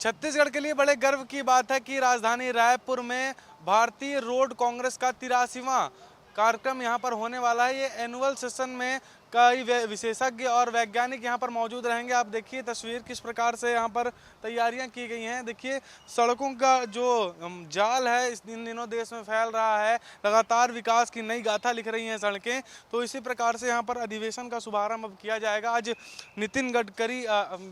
छत्तीसगढ़ के लिए बड़े गर्व की बात है कि राजधानी रायपुर में भारतीय रोड कांग्रेस का 83वां कार्यक्रम यहां पर होने वाला है। ये एनुअल सेशन में कई विशेषज्ञ और वैज्ञानिक यहां पर मौजूद रहेंगे। आप देखिए तस्वीर किस प्रकार से यहां पर तैयारियां की गई हैं। देखिए सड़कों का जो जाल है इस इन दिनों देश में फैल रहा है, लगातार विकास की नई गाथा लिख रही हैं सड़कें। तो इसी प्रकार से यहां पर अधिवेशन का शुभारंभ अब किया जाएगा। आज नितिन गडकरी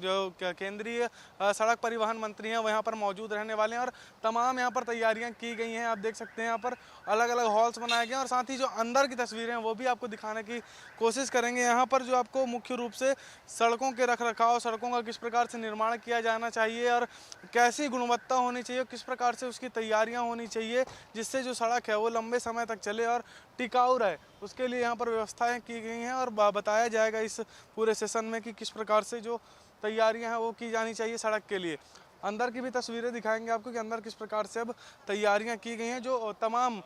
जो केंद्रीय सड़क परिवहन मंत्री हैं वो यहाँ पर मौजूद रहने वाले हैं और तमाम यहाँ पर तैयारियां की गई हैं। आप देख सकते हैं यहाँ पर अलग अलग हॉल्स बनाए गए हैं और साथ ही जो अंदर की तस्वीरें हैं वो भी आपको दिखाने की कोशिश करेंगे। यहाँ पर जो आपको मुख्य रूप से सड़कों के रखरखाव, सड़कों का किस प्रकार से निर्माण किया जाना चाहिए और कैसी गुणवत्ता होनी चाहिए, किस प्रकार से उसकी तैयारियां होनी चाहिए जिससे जो सड़क है वो लंबे समय तक चले और टिकाऊ रहे, उसके लिए यहाँ पर व्यवस्थाएं की गई हैं। और बताया जाएगा इस पूरे सेशन में कि किस प्रकार से जो तैयारियां हैं वो की जानी चाहिए सड़क के लिए। अंदर की भी तस्वीरें दिखाएंगे आपको कि अंदर किस प्रकार से अब तैयारियां की गई हैं। जो तमाम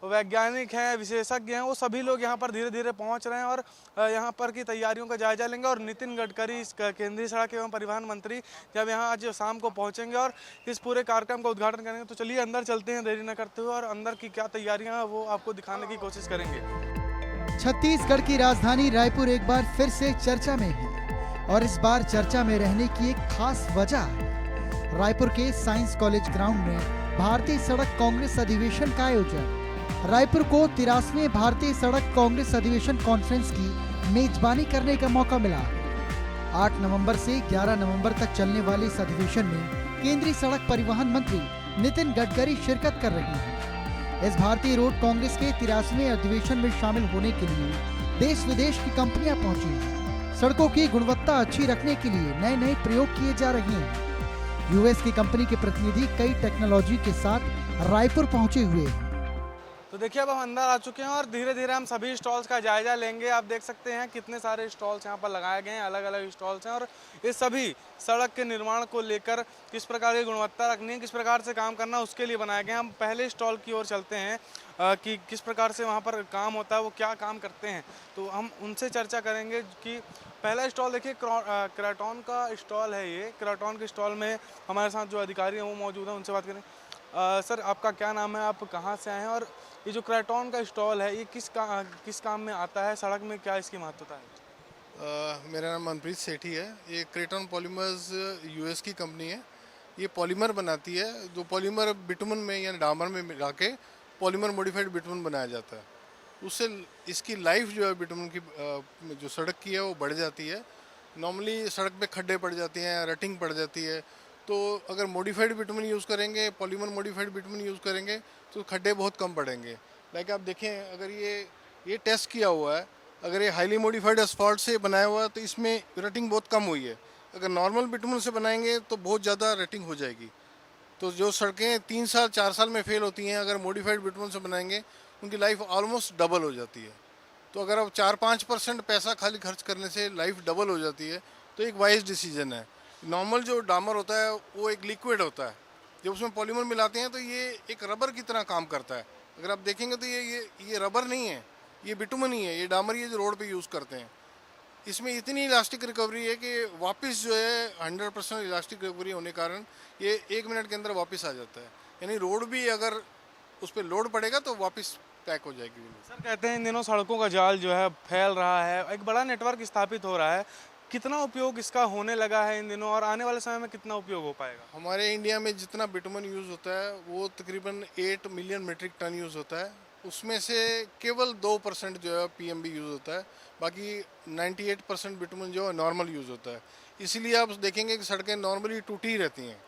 वैज्ञानिक हैं, विशेषज्ञ हैं, वो सभी लोग यहाँ पर धीरे धीरे पहुँच रहे हैं और यहाँ पर की तैयारियों का जायजा लेंगे। और नितिन गडकरी केंद्रीय सड़क एवं परिवहन मंत्री जब यहाँ आज शाम को पहुँचेंगे और इस पूरे कार्यक्रम का उद्घाटन करेंगे। तो चलिए अंदर चलते हैं देरी न करते हुए और अंदर की क्या तैयारियाँ हैं वो आपको दिखाने की कोशिश करेंगे। छत्तीसगढ़ की राजधानी रायपुर एक बार फिर से चर्चा में है और इस बार चर्चा में रहने की एक खास वजह है रायपुर के साइंस कॉलेज ग्राउंड में भारतीय सड़क कांग्रेस अधिवेशन का आयोजन। रायपुर को 83वें भारतीय सड़क कांग्रेस अधिवेशन कॉन्फ्रेंस की मेजबानी करने का मौका मिला है। 8 नवंबर से 11 नवंबर तक चलने वाले इस अधिवेशन में केंद्रीय सड़क परिवहन मंत्री नितिन गडकरी शिरकत कर रहे हैं। इस भारतीय रोड कांग्रेस के 83वें अधिवेशन में शामिल होने के लिए देश विदेश की कंपनियां पहुंची हैं। सड़कों की गुणवत्ता अच्छी रखने के लिए नए नए प्रयोग किए जा रहे हैं। यूएस की कंपनी के प्रतिनिधि कई टेक्नोलॉजी के साथ रायपुर पहुंचे हुए हैं। तो देखिए अब हम अंदर आ चुके हैं और धीरे धीरे हम सभी स्टॉल्स का जायजा लेंगे। आप देख सकते हैं कितने सारे स्टॉल्स यहाँ पर लगाए गए हैं, अलग अलग स्टॉल्स हैं और ये सभी सड़क के निर्माण को लेकर किस प्रकार की गुणवत्ता रखनी है, किस प्रकार से काम करना है उसके लिए बनाए गए हैं। हम पहले स्टॉल की ओर चलते हैं कि किस प्रकार से वहाँ पर काम होता है, वो क्या काम करते हैं, तो हम उनसे चर्चा करेंगे। कि पहला स्टॉल देखिए क्राटॉन का स्टॉल है। ये क्राटॉन के स्टॉल में हमारे साथ जो अधिकारी हैं वो मौजूद हैं, उनसे बात करें। सर आपका क्या नाम है, आप कहाँ से आए हैं और ये जो क्राटॉन का स्टॉल है ये किस काम में आता है, सड़क में क्या इसकी महत्वता है? मेरा नाम मनप्रीत सेठी है। ये क्रेटॉन पॉलीमर्स यूएस की कंपनी है। ये पॉलीमर बनाती है। जो पॉलीमर बिटुमन में या डामर में मिला के पॉलीमर मॉडिफाइड बिटुमन बनाया जाता है। उससे इसकी लाइफ जो है बिटुमन की जो सड़क की है वो बढ़ जाती है। नॉर्मली सड़क पे खड्डे पड़ जाते हैं, रटिंग पड़ जाती है, तो अगर मॉडिफाइड बिटुमन यूज़ करेंगे, पॉलीमर मॉडिफाइड बिटुमन यूज़ करेंगे तो खड्डे बहुत कम पड़ेंगे। लाइक आप देखें, अगर ये टेस्ट किया हुआ है, अगर ये हाईली मॉडिफाइड एस्फॉल्ट से बनाया हुआ है तो इसमें रटिंग बहुत कम हुई है। अगर नॉर्मल बिटुमन से बनाएंगे तो बहुत ज़्यादा रटिंग हो जाएगी। तो जो सड़कें 3 साल 4 साल में फेल होती हैं, अगर मॉडिफाइड बिटुमन से बनाएंगे उनकी लाइफ ऑलमोस्ट डबल हो जाती है। तो अगर आप 4-5% पैसा खाली खर्च करने से लाइफ डबल हो जाती है तो एक वाइज डिसीजन है। नॉर्मल जो डामर होता है वो एक लिक्विड होता है, जब उसमें पॉलीमर मिलाते हैं तो ये एक रबर की तरह काम करता है। अगर आप देखेंगे तो ये रबर नहीं है, ये बिटुमन ही है, ये डामर ही है जो रोड पे यूज़ करते हैं। इसमें इतनी इलास्टिक रिकवरी है कि वापस जो है 100% इलास्टिक रिकवरी होने के कारण ये 1 मिनट के अंदर वापस आ जाता है। यानी रोड भी अगर उस पर लोड पड़ेगा तो वापस पैक हो जाएगी। सर कहते हैं इन दिनों सड़कों का जाल जो है फैल रहा है, एक बड़ा नेटवर्क स्थापित हो रहा है, कितना उपयोग इसका होने लगा है इन दिनों और आने वाले समय में कितना उपयोग हो पाएगा? हमारे इंडिया में जितना बिटुमन यूज़ होता है वो तकरीबन 8 मिलियन मीट्रिक टन यूज़ होता है। उसमें से केवल 2% जो है पीएमबी यूज़ होता है, बाकी 98% बिटुमन जो है नॉर्मल यूज़ होता है। इसीलिए आप देखेंगे कि सड़कें नॉर्मली टूटी ही रहती हैं,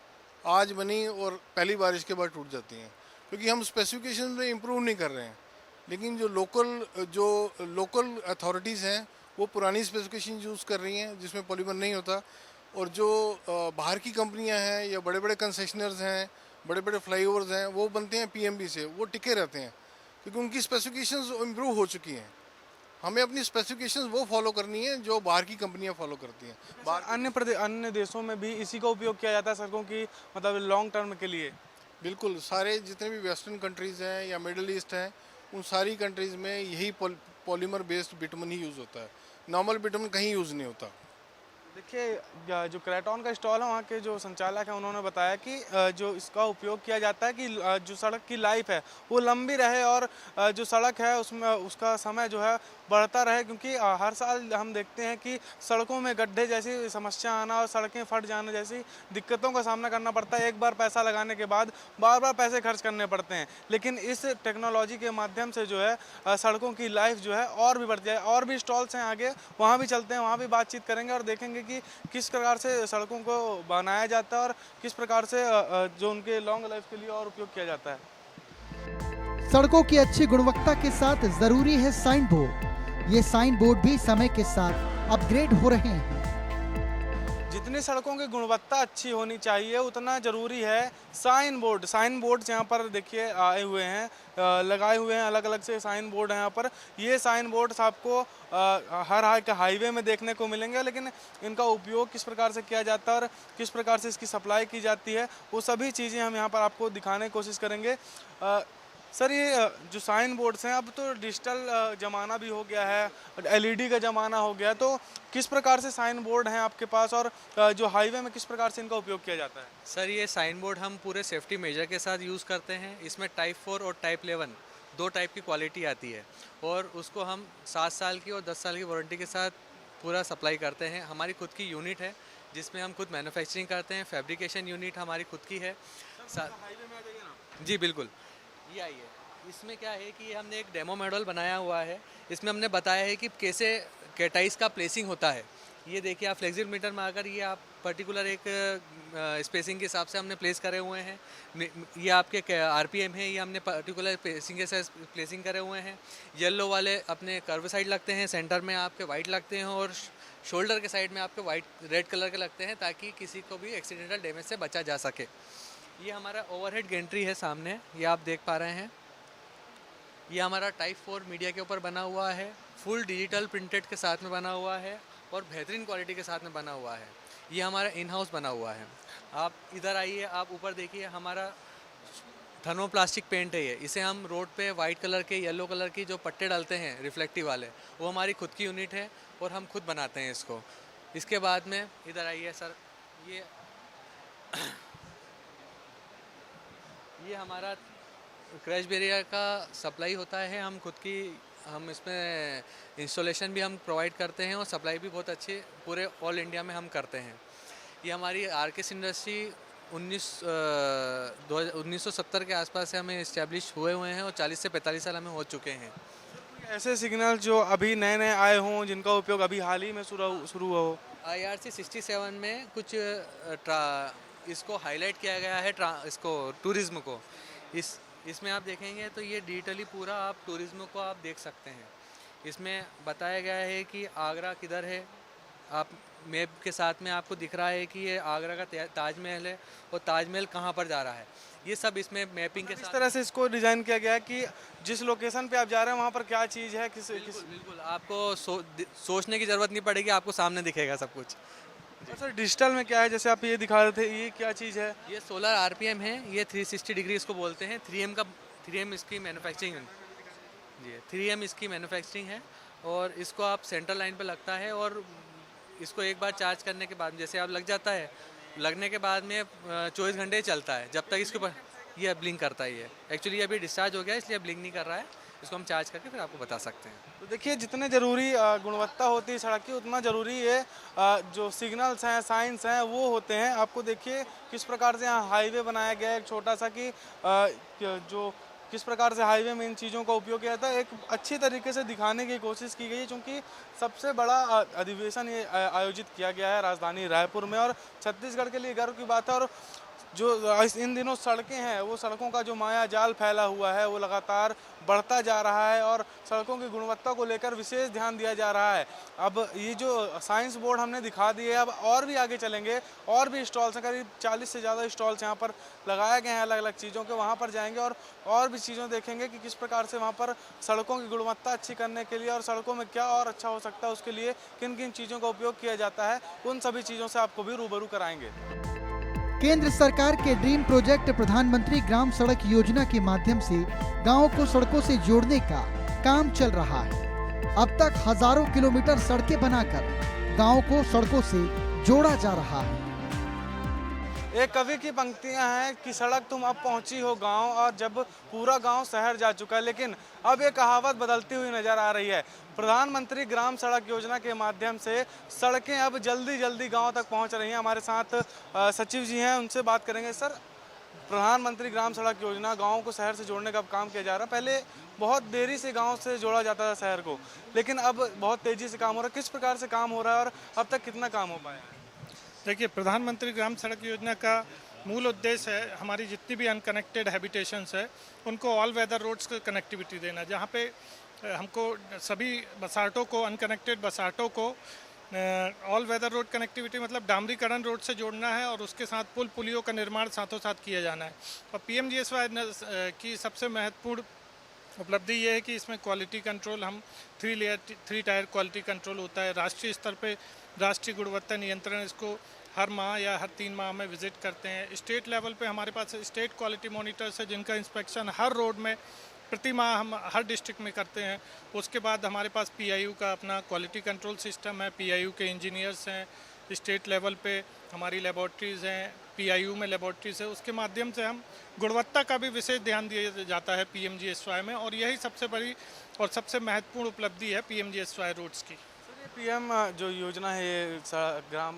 आज बनी और पहली बारिश के बाद टूट जाती हैं, क्योंकि हम स्पेसिफिकेशन में इम्प्रूव नहीं कर रहे हैं। लेकिन जो लोकल अथॉरिटीज़ हैं वो पुरानी स्पेसिफिकेशन यूज़ कर रही हैं जिसमें पॉलीमर नहीं होता। और जो बाहर की कंपनियां हैं या बड़े बड़े कंसेशनर्स हैं, बड़े बड़े फ्लाईओवर्स हैं, वो बनते हैं पीएमबी से, वो टिके रहते हैं क्योंकि उनकी स्पेसिफिकेशंस इम्प्रूव हो चुकी हैं। हमें अपनी स्पेसिफिकेशंस वो फॉलो करनी है जो बाहर की कंपनियां फॉलो करती हैं। अन्य देशों में भी इसी का उपयोग किया जाता है सड़कों की मतलब लॉन्ग टर्म के लिए? बिल्कुल, सारे जितने भी वेस्टर्न कंट्रीज़ हैं या मिडल ईस्ट हैं, उन सारी कंट्रीज़ में यही पॉलीमर बेस्ड बिटुमन ही यूज़ होता है। नॉर्मल बिटुमन कहीं यूज़ नहीं होता। देखिए जो क्रेटॉन का स्टॉल है वहाँ के जो संचालक हैं उन्होंने बताया कि जो इसका उपयोग किया जाता है कि जो सड़क की लाइफ है वो लंबी रहे और जो सड़क है उसमें उसका समय जो है बढ़ता रहे, क्योंकि हर साल हम देखते हैं कि सड़कों में गड्ढे जैसी समस्या आना और सड़कें फट जाना जैसी दिक्कतों का सामना करना पड़ता है। एक बार पैसा लगाने के बाद बार बार पैसे खर्च करने पड़ते हैं, लेकिन इस टेक्नोलॉजी के माध्यम से जो है सड़कों की लाइफ जो है और भी बढ़ जाए। और भी स्टॉल्स हैं आगे, वहाँ भी चलते हैं, वहाँ भी बातचीत करेंगे और देखेंगे कि किस प्रकार से सड़कों को बनाया जाता है और किस प्रकार से जो उनके लॉन्ग लाइफ के लिए और उपयोग किया जाता है। सड़कों की अच्छी गुणवत्ता के साथ जरूरी है साइन बोर्ड। ये साइन बोर्ड भी समय के साथ अपग्रेड हो रहे हैं। जितनी सड़कों की गुणवत्ता अच्छी होनी चाहिए उतना ज़रूरी है साइन बोर्ड। साइन बोर्ड यहाँ पर देखिए आए हुए हैं, लगाए हुए हैं, अलग अलग से साइन बोर्ड हैं यहाँ पर। ये साइन बोर्ड आपको हर हाईवे में देखने को मिलेंगे, लेकिन इनका उपयोग किस प्रकार से किया जाता है और किस प्रकार से इसकी सप्लाई की जाती है वो सभी चीज़ें हम यहाँ पर आपको दिखाने की कोशिश करेंगे। सर ये जो साइन बोर्ड्स हैं अब तो डिजिटल ज़माना भी हो गया है, एलईडी का ज़माना हो गया, तो किस प्रकार से साइन बोर्ड हैं आपके पास और जो हाईवे में किस प्रकार से इनका उपयोग किया जाता है? सर ये साइन बोर्ड हम पूरे सेफ्टी मेजर के साथ यूज़ करते हैं। इसमें टाइप 4 और टाइप 11 दो टाइप की क्वालिटी आती है और उसको हम 7 साल की और 10 साल की वारंटी के साथ पूरा सप्लाई करते हैं। हमारी खुद की यूनिट है जिसमें हम खुद मैन्युफैक्चरिंग करते हैं। फैब्रिकेशन यूनिट हमारी खुद की है। हाईवे में आ जाइए ना। जी बिल्कुल, ये आइए। इसमें क्या है कि हमने एक डेमो मॉडल बनाया हुआ है। इसमें हमने बताया है कि कैसे कैटाइज का प्लेसिंग होता है। ये देखिए आप फ्लेक्सिबल मीटर में आकर ये आप पर्टिकुलर एक स्पेसिंग के हिसाब से हमने प्लेस करे हुए हैं। ये आपके आरपीएम है, ये हमने पर्टिकुलर प्लेसिंग के साथ प्लेसिंग करे हुए हैं। येलो वाले अपने कर्व साइड लगते हैं, सेंटर में आपके वाइट लगते हैं और शोल्डर के साइड में आपके वाइट रेड कलर के लगते हैं ताकि किसी को भी एक्सीडेंटल डैमेज से बचा जा सके। ये हमारा ओवरहेड गेंट्री है सामने, ये आप देख पा रहे हैं। ये हमारा टाइप 4 मीडिया के ऊपर बना हुआ है, फुल डिजिटल प्रिंटेड के साथ में बना हुआ है और बेहतरीन क्वालिटी के साथ में बना हुआ है। ये हमारा इन हाउस बना हुआ है। आप इधर आइए, आप ऊपर देखिए, हमारा थर्मोप्लास्टिक पेंट है ये। इसे हम रोड पे वाइट कलर के, येलो कलर की जो पट्टे डालते हैं रिफ्लेक्टिव वाले, वो हमारी खुद की यूनिट है और हम खुद बनाते हैं इसको। इसके बाद में इधर आइए सर, ये हमारा क्रैश बैरियर का सप्लाई होता है। हम खुद की इसमें इंस्टॉलेशन भी हम प्रोवाइड करते हैं और सप्लाई भी बहुत अच्छी पूरे ऑल इंडिया में हम करते हैं। ये हमारी आरकेएस इंडस्ट्री 1970 के आसपास से हमें इस्टेब्लिश हुए हैं और 40 से 45 साल हमें हो चुके हैं। ऐसे सिग्नल जो अभी नए नए आए हों जिनका उपयोग अभी हाल ही में शुरू हुआ हो? IRC 67 में कुछ इसको हाईलाइट किया गया है, इसको टूरिज्म को। इसमें आप देखेंगे तो ये डिजिटली पूरा आप टूरिज्म को आप देख सकते हैं। इसमें बताया गया है कि आगरा किधर है, आप मैप के साथ में आपको दिख रहा है कि ये आगरा का ताजमहल है और ताजमहल कहाँ पर जा रहा है। ये सब इसमें मैपिंग के साथ इस तरह से इसको डिज़ाइन किया गया है कि जिस लोकेशन पे आप जा रहे हैं वहाँ पर क्या चीज़ है, बिल्कुल आपको सोचने की ज़रूरत नहीं पड़ेगी, आपको सामने दिखेगा सब कुछ। और सर डिजिटल में क्या है, जैसे आप ये दिखा रहे थे, ये क्या चीज़ है? ये सोलर आरपीएम है, ये 360 डिग्री इसको बोलते हैं। 3M इसकी मैन्युफैक्चरिंग है जी, 3M इसकी मैन्युफैक्चरिंग है और इसको आप सेंट्रल लाइन पे लगता है और इसको एक बार चार्ज करने के बाद जैसे आप लग जाता है, लगने के बाद में 24 घंटे चलता है जब तक इसके ऊपर ये ब्लिंक करता है। ये एक्चुअली अभी डिस्चार्ज हो गया इसलिए ब्लिंक नहीं कर रहा है। इसको हम चार्ज करके फिर आपको बता सकते हैं। तो देखिए जितने ज़रूरी गुणवत्ता होती है सड़क की उतना ज़रूरी है जो सिग्नल्स हैं, साइंस हैं वो होते हैं। आपको देखिए किस प्रकार से यहाँ हाईवे बनाया गया है एक छोटा सा, कि जो किस प्रकार से हाईवे में इन चीज़ों का उपयोग किया जाता है, एक अच्छी तरीके से दिखाने की कोशिश की गई है। क्योंकि सबसे बड़ा अधिवेशन ये आयोजित किया गया है राजधानी रायपुर में और छत्तीसगढ़ के लिए गर्व की बात है। और जो इन दिनों सड़कें हैं वो सड़कों का जो माया जाल फैला हुआ है वो लगातार बढ़ता जा रहा है और सड़कों की गुणवत्ता को लेकर विशेष ध्यान दिया जा रहा है। अब ये जो साइंस बोर्ड हमने दिखा दिए, अब और भी आगे चलेंगे, और भी स्टॉल्स हैं, करीब 40 से ज़्यादा स्टॉल्स यहाँ पर लगाए गए हैं अलग अलग चीज़ों के। वहाँ पर जाएंगे और भी चीज़ों देखेंगे कि किस प्रकार से वहाँ पर सड़कों की गुणवत्ता अच्छी करने के लिए और सड़कों में क्या और अच्छा हो सकता है उसके लिए किन किन चीज़ों का उपयोग किया जाता है, उन सभी चीज़ों से आपको भी रूबरू कराएंगे। केंद्र सरकार के ड्रीम प्रोजेक्ट प्रधानमंत्री ग्राम सड़क योजना के माध्यम से गांवों को सड़कों से जोड़ने का काम चल रहा है। अब तक हजारों किलोमीटर सड़कें बनाकर गांवों को सड़कों से जोड़ा जा रहा है। एक कवि की पंक्तियां हैं कि सड़क तुम अब पहुंची हो गांव, और जब पूरा गांव शहर जा चुका है। लेकिन अब ये कहावत बदलती हुई नजर आ रही है। प्रधानमंत्री ग्राम सड़क योजना के माध्यम से सड़कें अब जल्दी जल्दी गांव तक पहुंच रही हैं। हमारे साथ सचिव जी हैं, उनसे बात करेंगे। सर, प्रधानमंत्री ग्राम सड़क योजना गाँव को शहर से जोड़ने का अब काम किया जा रहा है। पहले बहुत देरी से गाँव से जोड़ा जाता था शहर को, लेकिन अब बहुत तेजी से काम हो रहा है। किस प्रकार से काम हो रहा है और अब तक कितना काम हो पाया है? देखिए, प्रधानमंत्री ग्राम सड़क योजना का मूल उद्देश्य है हमारी जितनी भी अनकनेक्टेड हैबिटेशंस है उनको ऑल वेदर रोड्स को कनेक्टिविटी देना, जहाँ पे हमको सभी बसाहटों को, अनकनेक्टेड बसाहटों को ऑल वेदर रोड कनेक्टिविटी मतलब डामरीकरण रोड से जोड़ना है, और उसके साथ पुल पुलियों का निर्माण साथों साथ किया जाना है। और PMGSY की सबसे महत्वपूर्ण उपलब्धि ये है कि इसमें क्वालिटी कंट्रोल, हम 3 टायर क्वालिटी कंट्रोल होता है। राष्ट्रीय स्तर पे राष्ट्रीय गुणवत्ता नियंत्रण इसको हर माह या हर 3 माह में विजिट करते हैं। स्टेट लेवल पे हमारे पास स्टेट क्वालिटी मॉनिटर्स है जिनका इंस्पेक्शन हर रोड में प्रति माह हम हर डिस्ट्रिक्ट में करते हैं। उसके बाद हमारे पास PIU का अपना क्वालिटी कंट्रोल सिस्टम है, PIU के इंजीनियर्स हैं, स्टेट लेवल पे हमारी लेबॉर्ट्रीज़ हैं, PIU में लेबॉर्ट्रीज़ है। उसके माध्यम से हम गुणवत्ता का भी विशेष ध्यान दिया जाता है PMGSY में, और यही सबसे बड़ी और सबसे महत्वपूर्ण उपलब्धि है PMGSY रोड्स की। PM जो योजना है, ये ग्राम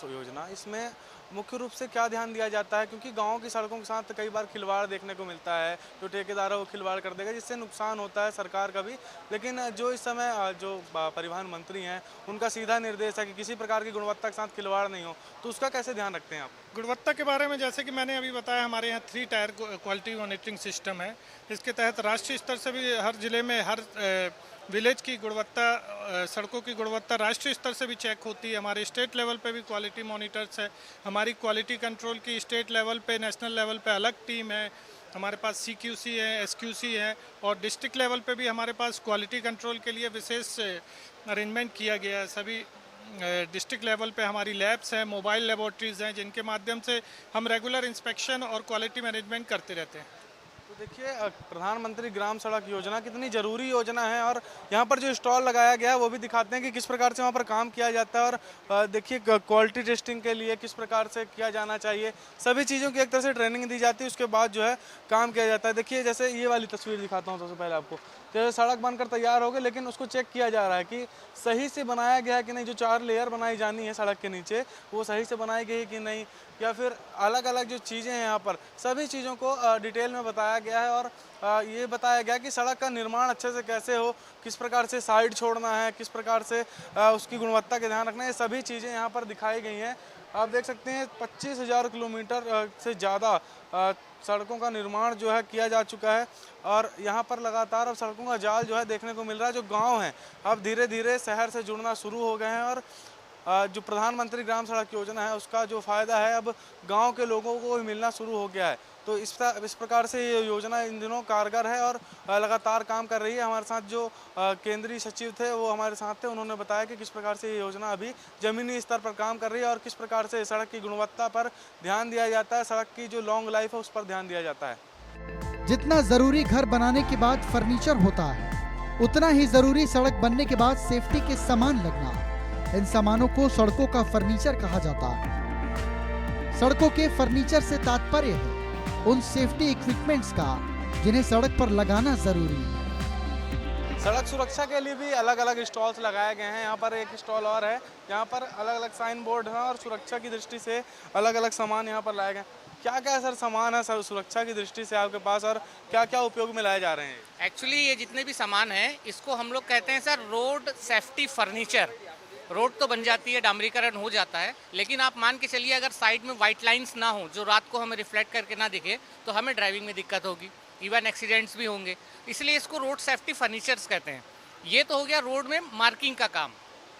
योजना, इसमें मुख्य रूप से क्या ध्यान दिया जाता है? क्योंकि गांव की सड़कों के साथ कई बार खिलवाड़ देखने को मिलता है। जो ठेकेदार है वो खिलवाड़ कर देगा, जिससे नुकसान होता है सरकार का भी। लेकिन जो इस समय जो परिवहन मंत्री हैं, उनका सीधा निर्देश है कि किसी प्रकार की गुणवत्ता के साथ खिलवाड़ नहीं हो, तो उसका कैसे ध्यान रखते हैं आप? गुणवत्ता के बारे में जैसे कि मैंने अभी बताया, हमारे यहाँ 3 टायर क्वालिटी मॉनिटरिंग सिस्टम है। इसके तहत राष्ट्रीय स्तर से भी हर जिले में हर विलेज की गुणवत्ता, सड़कों की गुणवत्ता राष्ट्रीय स्तर से भी चेक होती है। हमारे स्टेट लेवल पे भी क्वालिटी मॉनिटर्स है। हमारी क्वालिटी कंट्रोल की स्टेट लेवल पे, नेशनल लेवल पे अलग टीम है। हमारे पास CQC है, SQC है, और डिस्ट्रिक्ट लेवल पे भी हमारे पास क्वालिटी कंट्रोल के लिए विशेष अरेंजमेंट किया गया है। सभी डिस्ट्रिक्ट लेवल पे हमारी लैब्स हैं, मोबाइल लेबॉर्ट्रीज़ हैं, जिनके माध्यम से हम रेगुलर इंस्पेक्शन और क्वालिटी मैनेजमेंट करते रहते हैं। तो देखिए, प्रधानमंत्री ग्राम सड़क योजना कितनी ज़रूरी योजना है, और यहाँ पर जो स्टॉल लगाया गया है वो भी दिखाते हैं कि किस प्रकार से वहाँ पर काम किया जाता है। और देखिए, क्वालिटी टेस्टिंग के लिए किस प्रकार से किया जाना चाहिए, सभी चीज़ों की एक तरह से ट्रेनिंग दी जाती है। उसके बाद जो है काम किया जाता है। देखिए, जैसे ये वाली तस्वीर दिखाता हूँ सबसे पहले आपको। जैसे सड़क बनकर तैयार हो गई, लेकिन उसको चेक किया जा रहा है कि सही से बनाया गया है कि नहीं। जो 4 लेयर बनाई जानी है सड़क के नीचे, वो सही से बनाई गई है कि नहीं, या फिर अलग अलग जो चीज़ें हैं यहाँ पर, सभी चीज़ों को डिटेल में बताया गया है। और ये बताया गया कि सड़क का निर्माण अच्छे से कैसे हो, किस प्रकार से साइड छोड़ना है, किस प्रकार से उसकी गुणवत्ता का ध्यान रखना है, ये सभी चीज़ें यहाँ पर दिखाई गई हैं। आप देख सकते हैं 25,000 किलोमीटर से ज़्यादा सड़कों का निर्माण जो है किया जा चुका है, और यहाँ पर लगातार अब सड़कों का जाल जो है देखने को मिल रहा है। जो गांव हैं अब धीरे धीरे शहर से जुड़ना शुरू हो गए हैं, और जो प्रधानमंत्री ग्राम सड़क योजना है उसका जो फ़ायदा है अब गांव के लोगों को भी मिलना शुरू हो गया है। तो इस प्रकार से ये योजना इन दिनों कारगर है और लगातार काम कर रही है। हमारे साथ जो केंद्रीय सचिव थे वो हमारे साथ थे, उन्होंने बताया कि किस प्रकार से ये योजना अभी ज़मीनी स्तर पर काम कर रही है, और किस प्रकार से सड़क की गुणवत्ता पर ध्यान दिया जाता है, सड़क की जो लॉन्ग लाइफ है उस पर ध्यान दिया जाता है। जितना जरूरी घर बनाने के बाद फर्नीचर होता है, उतना ही जरूरी सड़क बनने के बाद सेफ्टी के सामान लगना। इन सामानों को सड़कों का फर्नीचर कहा जाता है। सड़कों के फर्नीचर से तात्पर्य है उन सेफ्टी इक्विपमेंट्स का जिन्हें सड़क पर लगाना जरूरी है। सड़क सुरक्षा के लिए भी अलग अलग स्टॉल्स लगाए गए हैं। यहाँ पर एक स्टॉल और है, यहाँ पर अलग अलग साइन बोर्ड हैं, और सुरक्षा की दृष्टि से अलग अलग सामान यहाँ पर लाए गए। क्या क्या सर सामान है सर सुरक्षा की दृष्टि से आपके पास, और क्या क्या उपयोग में लाए जा रहे हैं? एक्चुअली ये जितने भी सामान हैं इसको हम लोग कहते हैं sir road safety furniture. Road तो बन जाती है, डामरीकरण हो जाता है, लेकिन आप मान के चलिए अगर साइड में वाइट लाइंस ना हो जो रात को हमें रिफ्लेक्ट करके ना दिखे तो हमें ड्राइविंग में दिक्कत होगी, इवन एक्सीडेंट्स भी होंगे। इसलिए इसको रोड सेफ्टी फर्नीचर्स कहते हैं। ये तो हो गया रोड में मार्किंग का काम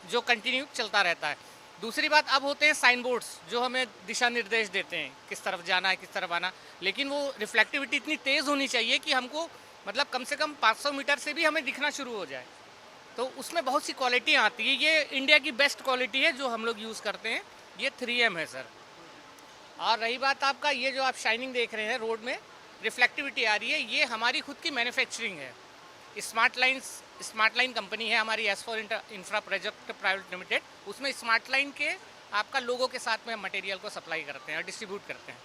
जो कंटिन्यू चलता रहता है। दूसरी बात, अब होते हैं साइन बोर्ड्स जो हमें दिशा निर्देश देते हैं किस तरफ जाना है, किस तरफ आना, लेकिन वो रिफ्लेक्टिविटी इतनी तेज़ होनी चाहिए कि हमको मतलब कम से कम 500 मीटर से भी हमें दिखना शुरू हो जाए। तो उसमें बहुत सी क्वालिटी आती है। ये इंडिया की बेस्ट क्वालिटी है जो हम लोग यूज़ करते हैं। ये 3M है सर। और रही बात आपका, ये जो आप शाइनिंग देख रहे हैं रोड में रिफ्लेक्टिविटी आ रही है, ये हमारी खुद की मैन्युफैक्चरिंग है। स्मार्ट लाइन कंपनी है हमारी, S4 infra project private limited. उसमें स्मार्ट लाइन के आपका लोगों के साथ में मटेरियल को सप्लाई करते हैं और डिस्ट्रीब्यूट करते हैं।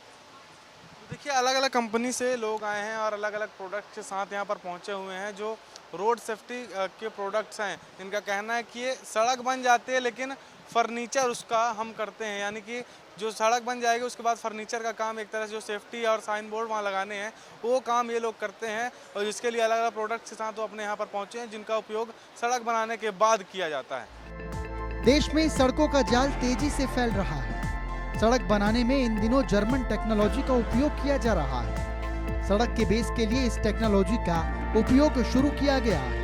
देखिए अलग अलग कंपनी से लोग आए हैं और अलग अलग प्रोडक्ट के साथ यहाँ पर पहुँचे हुए हैं जो रोड सेफ्टी के प्रोडक्ट्स हैं। इनका कहना है कि ये सड़क बन जाती है लेकिन फर्नीचर उसका हम करते हैं, यानी कि जो सड़क बन जाएगी उसके बाद फर्नीचर का काम, एक तरह से जो सेफ्टी और साइन बोर्ड वहाँ लगाने हैं वो काम ये लोग करते हैं। और इसके लिए अलग अलग प्रोडक्ट्स के साथ वो अपने यहाँ पर पहुँचे हैं जिनका उपयोग सड़क बनाने के बाद किया जाता है। देश में सड़कों का जाल तेजी से फैल रहा है। सड़क बनाने में इन दिनों जर्मन टेक्नोलॉजी का उपयोग किया जा रहा है। सड़क के बेस के लिए इस टेक्नोलॉजी का उपयोग शुरू किया गया है।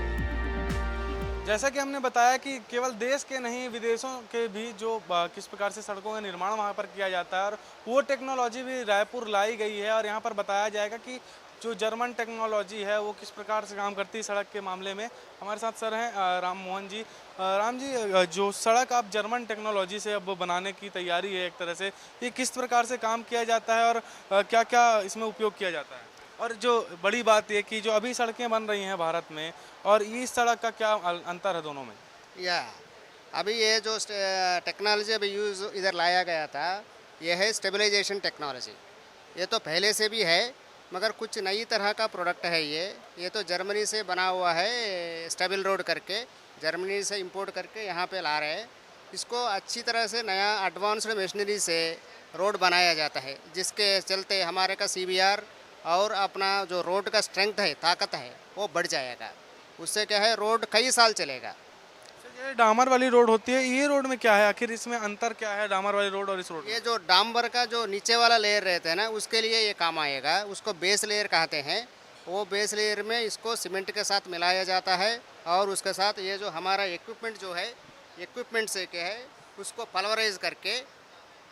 जैसा कि हमने बताया कि केवल देश के नहीं विदेशों के भी जो किस प्रकार से सड़कों का निर्माण वहाँ पर किया जाता है और वो टेक्नोलॉजी भी रायपुर लाई गई है। और यहाँ पर बताया जाएगा कि जो जर्मन टेक्नोलॉजी है वो किस प्रकार से काम करती है सड़क के मामले में। हमारे साथ सर हैं राम मोहन जी। राम जी, जो सड़क आप जर्मन टेक्नोलॉजी से अब बनाने की तैयारी है एक तरह से, ये किस प्रकार से काम किया जाता है और क्या क्या इसमें उपयोग किया जाता है? और जो बड़ी बात ये कि जो अभी सड़कें बन रही हैं भारत में और इस सड़क का क्या अंतर है दोनों में? या अभी ये जो टेक्नोलॉजी अभी यूज़ इधर लाया गया था ये है स्टेबलाइजेशन टेक्नोलॉजी। ये तो पहले से भी है मगर कुछ नई तरह का प्रोडक्ट है ये तो जर्मनी से बना हुआ है। स्टेबल रोड करके जर्मनी से इंपोर्ट करके यहाँ पे ला रहे हैं। इसको अच्छी तरह से नया एडवांस्ड मशीनरी से रोड बनाया जाता है जिसके चलते हमारे का CBR और अपना जो रोड का स्ट्रेंथ है, ताकत है, वो बढ़ जाएगा। उससे क्या है रोड कई साल चलेगा। ये डामर वाली रोड होती है, ये रोड में क्या है आखिर, इसमें अंतर क्या है डामर वाली रोड और इस रोड? ये जो डांबर का जो नीचे वाला लेयर रहता है ना उसके लिए ये काम आएगा। उसको बेस लेयर कहते हैं। वो बेस लेयर में इसको सीमेंट के साथ मिलाया जाता है और उसके साथ ये जो हमारा इक्विपमेंट जो है इक्विपमेंट से क्या है उसको पल्वराइज करके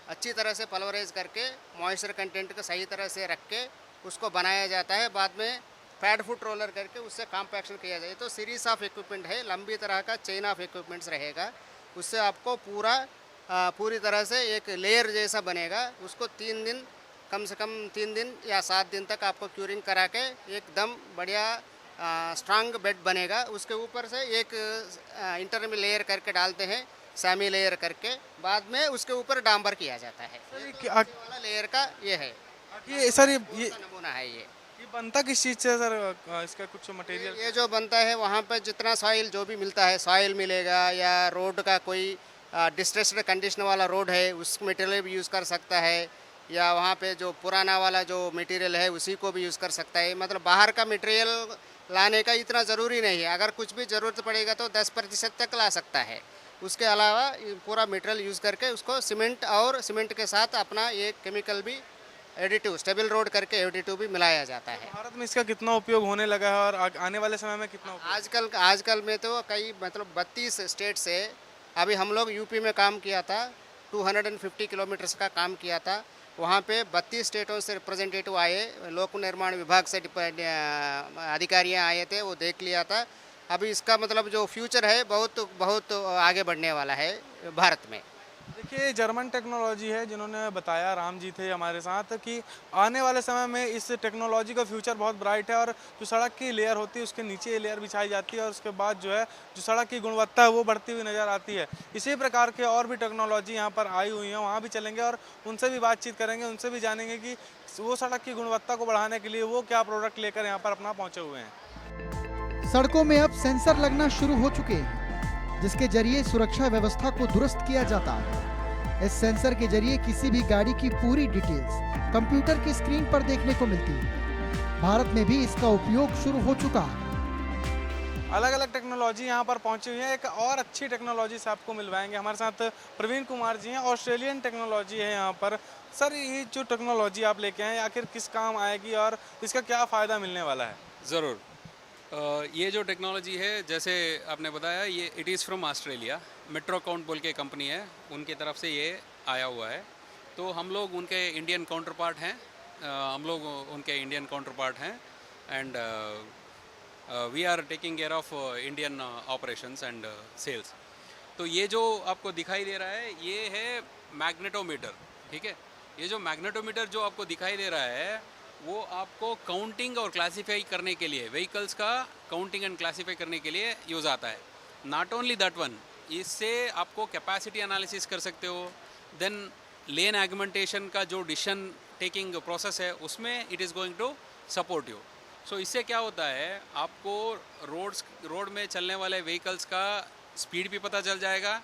अच्छी तरह से पल्वराइज करके मॉइस्चर कंटेंट को सही तरह से रख के उसको बनाया जाता है। बाद में पैड फुट रोलर करके उससे कॉम्पैक्शन किया जाए। तो सीरीज ऑफ इक्विपमेंट है, लंबी तरह का चेन ऑफ इक्विपमेंट्स रहेगा। उससे आपको पूरी तरह से एक लेयर जैसा बनेगा। उसको 3 दिन कम से कम 3 दिन या 7 दिन तक आपको क्यूरिंग करा के एकदम बढ़िया स्ट्रांग बेड बनेगा। उसके ऊपर से एक इंटर में लेयर करके डालते हैं, सेमी लेयर करके। बाद में उसके ऊपर डांबर किया जाता है। वाला लेयर का ये है ये सर ये नमूना है। ये बनता किस चीज़ से सर? इसका कुछ मटेरियल? ये जो बनता है वहाँ पर जितना सॉइल जो भी मिलता है सॉइल मिलेगा या रोड का कोई डिस्ट्रेस्ड कंडीशन वाला रोड है उस मटेरियल भी यूज़ कर सकता है या वहाँ पे जो पुराना वाला जो मटेरियल है उसी को भी यूज़ कर सकता है। मतलब बाहर का मटेरियल लाने का इतना ज़रूरी नहीं है। अगर कुछ भी ज़रूरत पड़ेगा तो 10% तक ला सकता है। उसके अलावा पूरा मटेरियल यूज़ करके उसको सीमेंट और सीमेंट के साथ अपना ये केमिकल भी एडिटिव स्टेबल रोड करके एडिटिव भी मिलाया जाता है। भारत में इसका कितना उपयोग होने लगा है और आने वाले समय में कितना उपयोग? आजकल में तो कई मतलब 32 स्टेट से अभी हम लोग यूपी में काम किया था। 250 किलोमीटर्स का काम किया था। वहाँ पे 32 स्टेटों से रिप्रेजेंटेटिव आए, लोक निर्माण विभाग से अधिकारियाँ आए थे, वो देख लिया था। अभी इसका मतलब जो फ्यूचर है बहुत आगे बढ़ने वाला है भारत में। देखिए जर्मन टेक्नोलॉजी है, जिन्होंने बताया राम जी थे हमारे साथ कि आने वाले समय में इस टेक्नोलॉजी का फ्यूचर बहुत ब्राइट है। और जो सड़क की लेयर होती है उसके नीचे ये लेयर बिछाई जाती है और उसके बाद जो है जो सड़क की गुणवत्ता है वो बढ़ती हुई नज़र आती है। इसी प्रकार के और भी टेक्नोलॉजी यहाँ पर आई हुई हैं, वहाँ भी चलेंगे और उनसे भी बातचीत करेंगे, उनसे भी जानेंगे कि वो सड़क की गुणवत्ता को बढ़ाने के लिए वो क्या प्रोडक्ट लेकर यहाँ पर अपना पहुँचे हुए हैं। सड़कों में अब सेंसर लगना शुरू हो चुके हैं जिसके जरिए सुरक्षा व्यवस्था को दुरुस्त किया जाता है। इस सेंसर के जरिए किसी भी गाड़ी की पूरी डिटेल्स कंप्यूटर की स्क्रीन पर देखने को मिलती है। भारत में भी इसका उपयोग शुरू हो चुका है। अलग अलग टेक्नोलॉजी यहाँ पर पहुँची हुई है। एक और अच्छी टेक्नोलॉजी से आपको मिलवाएंगे। हमारे साथ प्रवीण कुमार जी हैं, ऑस्ट्रेलियन टेक्नोलॉजी है यहाँ पर। सर ये जो टेक्नोलॉजी आप लेके आए आखिर किस काम आएगी और इसका क्या फ़ायदा मिलने वाला है? ज़रूर। ये जो टेक्नोलॉजी है जैसे आपने बताया ये it is from Australia. Metro count बोल के कंपनी है, उनकी तरफ से ये आया हुआ है। तो हम लोग उनके इंडियन काउंटर पार्ट हैं, and we are taking care of Indian operations and sales. तो ये जो आपको दिखाई दे रहा है ये है मैग्नेटोमीटर, ठीक है। ये जो मैग्नेटोमीटर जो आपको दिखाई दे रहा है वो आपको काउंटिंग और क्लासीफाई करने के लिए, व्हीकल्स का काउंटिंग एंड क्लासीफाई करने के लिए यूज़ आता है। नॉट ओनली दैट वन, इससे आपको कैपेसिटी एनालिसिस कर सकते हो, देन लेन एगमेंटेशन का जो डिसीजन टेकिंग प्रोसेस है उसमें it is going to support you. So इससे क्या होता है, आपको रोड में चलने वाले व्हीकल्स का स्पीड भी पता चल जाएगा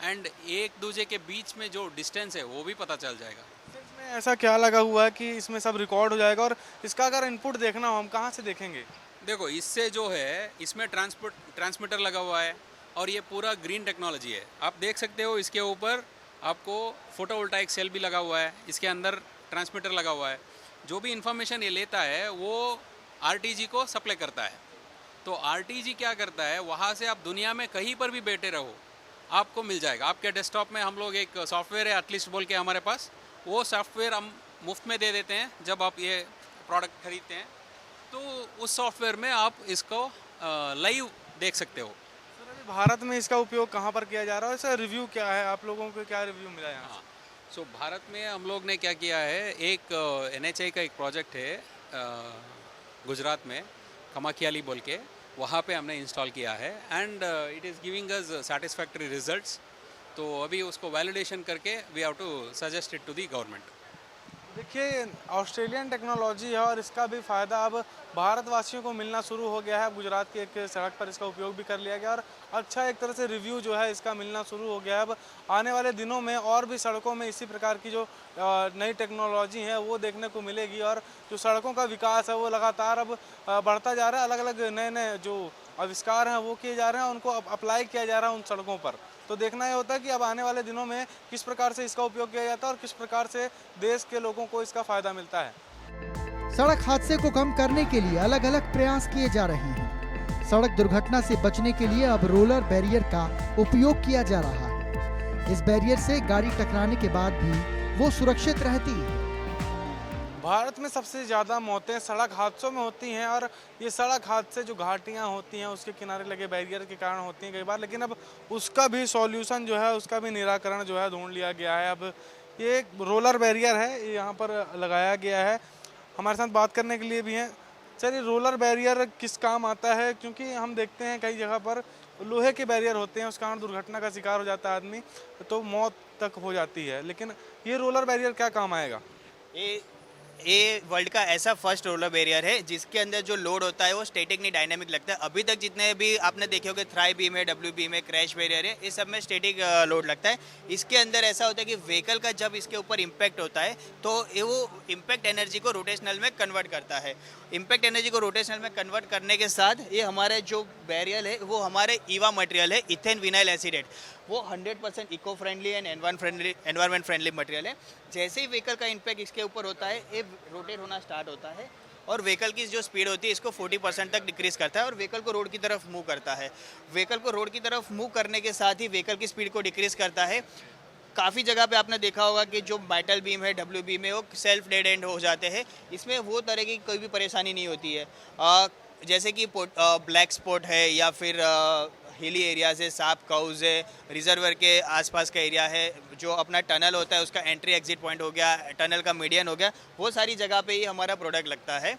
एंड एक दूसरे के बीच में जो डिस्टेंस है वो भी पता चल जाएगा। इसमें ऐसा क्या लगा हुआ है कि इसमें सब रिकॉर्ड हो जाएगा, और इसका अगर इनपुट देखना हो हम कहाँ से देखेंगे? देखो, इससे जो है इसमें ट्रांसमीटर लगा हुआ है और ये पूरा ग्रीन टेक्नोलॉजी है। आप देख सकते हो इसके ऊपर आपको फोटोवोल्टाइक सेल भी लगा हुआ है, इसके अंदर ट्रांसमीटर लगा हुआ है। जो भी इंफॉर्मेशन ये लेता है वो आरटीजी को सप्लाई करता है। तो आरटीजी क्या करता है, वहाँ से आप दुनिया में कहीं पर भी बैठे रहो आपको मिल जाएगा। आपके डेस्कटॉप में हम लोग एक सॉफ्टवेयर है एटलीस्ट बोल के हमारे पास, वो सॉफ्टवेयर हम मुफ्त में दे देते हैं जब आप ये प्रोडक्ट खरीदते हैं। तो उस सॉफ्टवेयर में आप इसको लाइव देख सकते हो। सर, अभी भारत में इसका उपयोग कहाँ पर किया जा रहा है? इसका रिव्यू क्या है? आप लोगों को क्या रिव्यू मिला है यहाँ? हाँ, सो भारत में हम लोग ने क्या किया है, एक NHAI का एक प्रोजेक्ट है गुजरात में कमाखियाली बोल के, वहाँ पे हमने इंस्टॉल किया है and it is giving us satisfactory results. तो अभी उसको वैलिडेशन करके we have to suggest it to the government. देखिए, ऑस्ट्रेलियन टेक्नोलॉजी है और इसका भी फ़ायदा अब भारतवासियों को मिलना शुरू हो गया है। अब गुजरात की एक सड़क पर इसका उपयोग भी कर लिया गया और अच्छा एक तरह से रिव्यू जो है इसका मिलना शुरू हो गया है। अब आने वाले दिनों में और भी सड़कों में इसी प्रकार की जो नई टेक्नोलॉजी है वो देखने को मिलेगी और जो सड़कों का विकास है वो लगातार अब बढ़ता जा रहा है। अलग अलग नए नए जो आविष्कार हैं वो किए जा रहे हैं, उनको अप्लाई किया जा रहा है उन सड़कों पर। तो देखना ये होता है कि अब आने वाले दिनों में किस प्रकार से इसका उपयोग किया जाता है और किस प्रकार से देश के लोगों को इसका फायदा मिलता है। सड़क हादसे को कम करने के लिए अलग अलग प्रयास किए जा रहे हैं। सड़क दुर्घटना से बचने के लिए अब रोलर बैरियर का उपयोग किया जा रहा है। इस बैरियर से गाड़ी टकराने के बाद भी वो सुरक्षित रहती है। भारत में सबसे ज़्यादा मौतें सड़क हादसों में होती हैं और ये सड़क हादसे जो घाटियाँ होती हैं उसके किनारे लगे बैरियर के कारण होती हैं कई बार, लेकिन अब उसका भी सॉल्यूशन जो है, उसका भी निराकरण जो है ढूंढ लिया गया है। अब ये एक रोलर बैरियर है, ये यहाँ पर लगाया गया है। हमारे साथ बात करने के लिए भी हैं। सर, ये रोलर बैरियर किस काम आता है? क्योंकि हम देखते हैं कई जगह पर लोहे के बैरियर होते हैं, उस कारण दुर्घटना का शिकार हो जाता है आदमी, तो मौत तक हो जाती है। लेकिन ये रोलर बैरियर क्या काम आएगा? ये वर्ल्ड का ऐसा फर्स्ट रोलर बैरियर है जिसके अंदर जो लोड होता है वो स्टैटिक नहीं डायनामिक लगता है। अभी तक जितने भी आपने देखे होंगे थ्राई बीम है, डब्ल्यू बीम है, क्रैश बैरियर है, इस सब में स्टैटिक लोड लगता है। इसके अंदर ऐसा होता है कि व्हीकल का जब इसके ऊपर इम्पैक्ट होता है तो ये वो इम्पैक्ट एनर्जी को रोटेशनल में कन्वर्ट करता है। इम्पैक्ट एनर्जी को रोटेशनल में कन्वर्ट करने के साथ ये हमारे जो बैरियर है वो हमारे ईवा मटेरियल है, इथेन विनाइल एसिडेट, वो 100% eco friendly and environment friendly material है। जैसे ही व्हीकल का इम्पैक्ट इसके ऊपर होता है ये रोटेट होना स्टार्ट होता है और व्हीकल की जो स्पीड होती है इसको 40% तक डिक्रीज करता है और व्हीकल को रोड की तरफ मूव करता है। व्हीकल को रोड की तरफ मूव करने के साथ ही व्हीकल की स्पीड को डिक्रीज करता है। काफ़ी जगह पे आपने देखा होगा कि जो मेटल बीम है, डब्ल्यू बीम है, वो सेल्फ डेड एंड हो जाते हैं। इसमें वो तरह की कोई भी परेशानी नहीं होती है। जैसे कि ब्लैक स्पॉट है या फिर हिली एरियाज है, सांप काउज है, रिजर्वर के आसपास का एरिया है, जो अपना टनल होता है उसका एंट्री एग्जिट पॉइंट हो गया, टनल का मीडियन हो गया, वो सारी जगह पे ही हमारा प्रोडक्ट लगता है।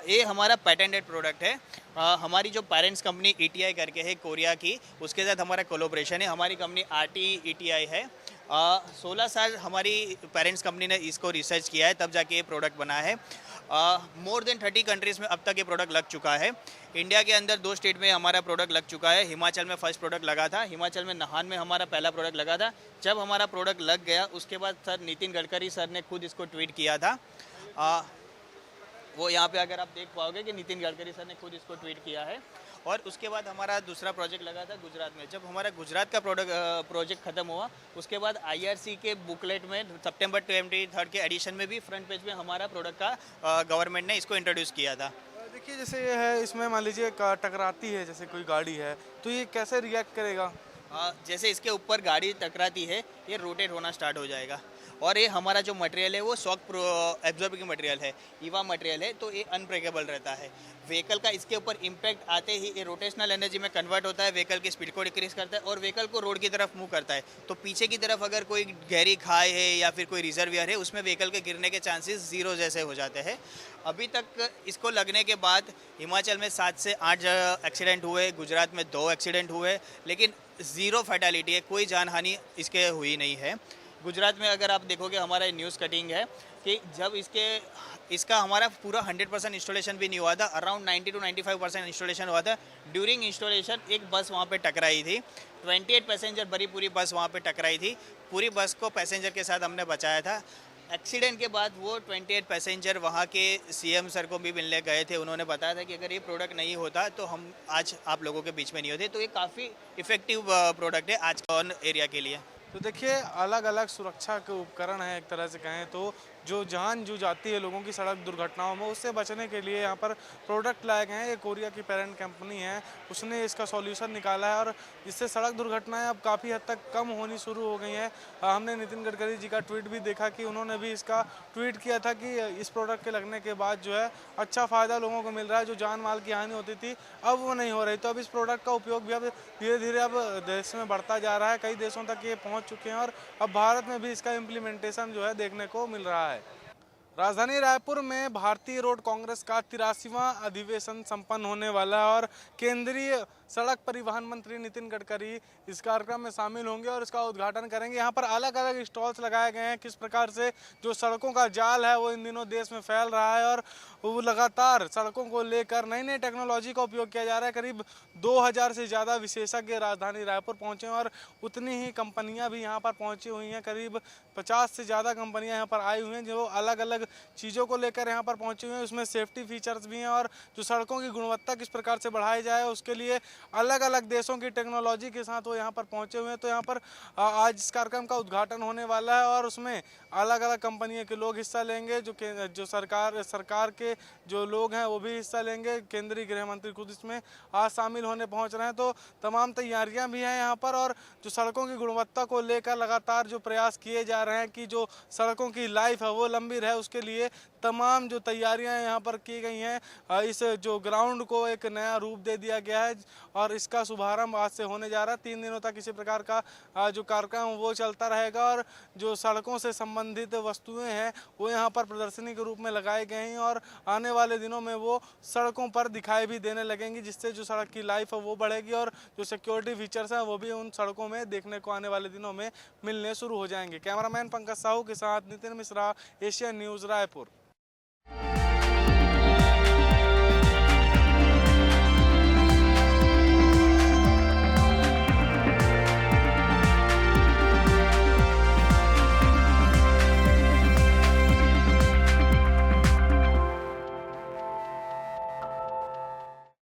ये हमारा पेटेंटेड प्रोडक्ट है। हमारी जो पेरेंट्स कंपनी ETI करके है कोरिया की, उसके साथ हमारा कोलोब्रेशन है। हमारी कंपनी RT-ETI है। 16 साल हमारी पेरेंट्स कंपनी ने इसको रिसर्च किया है, तब जाके ये प्रोडक्ट बना है। मोर देन 30 कंट्रीज़ में अब तक ये प्रोडक्ट लग चुका है। इंडिया के अंदर 2 स्टेट में हमारा प्रोडक्ट लग चुका है। हिमाचल में फर्स्ट प्रोडक्ट लगा था, हिमाचल में नाहन में हमारा पहला प्रोडक्ट लगा था। जब हमारा प्रोडक्ट लग गया उसके बाद सर नितिन गडकरी सर ने खुद इसको ट्वीट किया था। वो यहाँ पे अगर आप देख पाओगे कि नितिन गडकरी सर ने खुद इसको ट्वीट किया है। और उसके बाद हमारा दूसरा प्रोजेक्ट लगा था गुजरात में। जब हमारा गुजरात का प्रोजेक्ट ख़त्म हुआ उसके बाद IRC के बुकलेट में सितंबर 23 के एडिशन में भी फ्रंट पेज में हमारा प्रोडक्ट का गवर्नमेंट ने इसको इंट्रोड्यूस किया था। देखिए, जैसे ये है, इसमें मान लीजिए टकराती है जैसे कोई गाड़ी है, तो ये कैसे रिएक्ट करेगा? जैसे इसके ऊपर गाड़ी टकराती है ये रोटेट होना स्टार्ट हो जाएगा। और ये हमारा जो मटेरियल है वो शॉक एब्जॉर्बिंग मटेरियल है, ईवा मटेरियल है, तो ये अनब्रेकेबल रहता है। व्हीकल का इसके ऊपर इम्पैक्ट आते ही ये रोटेशनल एनर्जी में कन्वर्ट होता है, व्हीकल की स्पीड को डिक्रीज करता है और व्हीकल को रोड की तरफ मूव करता है। तो पीछे की तरफ अगर कोई गहरी खाई है या फिर कोई रिजर्वियर है उसमें व्हीकल के गिरने के चांसेस 0 जैसे हो जाते हैं। अभी तक इसको लगने के बाद हिमाचल में 7 से 8 एक्सीडेंट हुए, गुजरात में 2 एक्सीडेंट हुए, लेकिन 0 फैटेलिटी है, कोई जानहानि इसके हुई नहीं है। गुजरात में अगर आप देखोगे हमारा न्यूज़ कटिंग है कि जब इसका हमारा पूरा 100% इंस्टॉलेशन भी नहीं हुआ था, अराउंड 90 to 95% इंस्टॉलेशन हुआ था। ड्यूरिंग इंस्टॉलेशन एक बस वहाँ पे टकराई थी, 28 पैसेंजर भरी पूरी बस वहाँ पे टकराई थी। पूरी बस को पैसेंजर के साथ हमने बचाया था। एक्सीडेंट के बाद वो 28 पैसेंजर वहाँ के सीएम सर को भी मिलने गए थे। उन्होंने बताया था कि अगर ये प्रोडक्ट नहीं होता तो हम आज आप लोगों के बीच में नहीं होते। तो ये काफ़ी इफ़ेक्टिव प्रोडक्ट है आज ऑन एरिया के लिए। तो देखिए अलग अलग सुरक्षा के उपकरण हैं, एक तरह से कहें तो जो जान जो जाती है लोगों की सड़क दुर्घटनाओं में, उससे बचने के लिए यहाँ पर प्रोडक्ट लाए गए हैं। ये कोरिया की पेरेंट कंपनी है, उसने इसका सॉल्यूशन निकाला है और इससे सड़क दुर्घटनाएं अब काफ़ी हद तक कम होनी शुरू हो गई हैं। हमने नितिन गडकरी जी का ट्वीट भी देखा कि उन्होंने भी इसका ट्वीट किया था कि इस प्रोडक्ट के लगने के बाद जो है अच्छा फ़ायदा लोगों को मिल रहा है। जो जान माल की हानि होती थी अब वो नहीं हो रही। तो अब इस प्रोडक्ट का उपयोग भी अब धीरे धीरे अब देश में बढ़ता जा रहा है, कई देशों तक ये पहुँच चुके हैं और अब भारत में भी इसका इम्प्लीमेंटेशन जो है देखने को मिल रहा है। राजधानी रायपुर में भारतीय रोड कांग्रेस का 83वां अधिवेशन संपन्न होने वाला है और केंद्रीय सड़क परिवहन मंत्री नितिन गडकरी इस कार्यक्रम में शामिल होंगे और इसका उद्घाटन करेंगे। यहाँ पर अलग अलग स्टॉल्स लगाए गए हैं। किस प्रकार से जो सड़कों का जाल है वो इन दिनों देश में फैल रहा है और वो लगातार सड़कों को लेकर नई नई टेक्नोलॉजी का उपयोग किया जा रहा है। करीब 2000 से ज़्यादा विशेषज्ञ राजधानी रायपुर पहुँचे हैं और उतनी ही कंपनियाँ भी यहाँ पर पहुँची हुई हैं। करीब 50 से ज़्यादा कंपनियाँ यहाँ पर आई हुई हैं जो अलग अलग चीज़ों को लेकर यहाँ पर पहुँची हुई हैं। उसमें सेफ्टी फीचर्स भी हैं और जो सड़कों की गुणवत्ता किस प्रकार से बढ़ाई जाए उसके लिए अलग अलग देशों की टेक्नोलॉजी के साथ वो यहाँ पर पहुँचे हुए हैं। तो यहाँ पर आज इस कार्यक्रम का उद्घाटन होने वाला है और उसमें अलग अलग कंपनियों के लोग हिस्सा लेंगे। जो सरकार के जो लोग हैं वो भी हिस्सा लेंगे। केंद्रीय गृह मंत्री खुद इसमें आज शामिल होने पहुँच रहे हैं। तो तमाम तैयारियाँ भी हैं यहाँ पर और जो सड़कों की गुणवत्ता को लेकर लगातार जो प्रयास किए जा रहे हैं कि जो सड़कों की लाइफ है वो लंबी रहे, उसके लिए तमाम जो तैयारियां यहाँ पर की गई हैं। इस जो ग्राउंड को एक नया रूप दे दिया गया है और इसका शुभारंभ आज से होने जा रहा है। 3 दिनों तक इसी प्रकार का जो कार्यक्रम वो चलता रहेगा और जो सड़कों से संबंधित वस्तुएं हैं वो यहाँ पर प्रदर्शनी के रूप में लगाई गई हैं और आने वाले दिनों में वो सड़कों पर दिखाई भी देने लगेंगी, जिससे जो सड़क की लाइफ है वो बढ़ेगी और जो सिक्योरिटी फीचर्स हैं वो भी उन सड़कों में देखने को आने वाले दिनों में मिलने शुरू हो जाएंगे। कैमरामैन पंकज साहू के साथ नितिन मिश्रा, एशियन न्यूज़ रायपुर।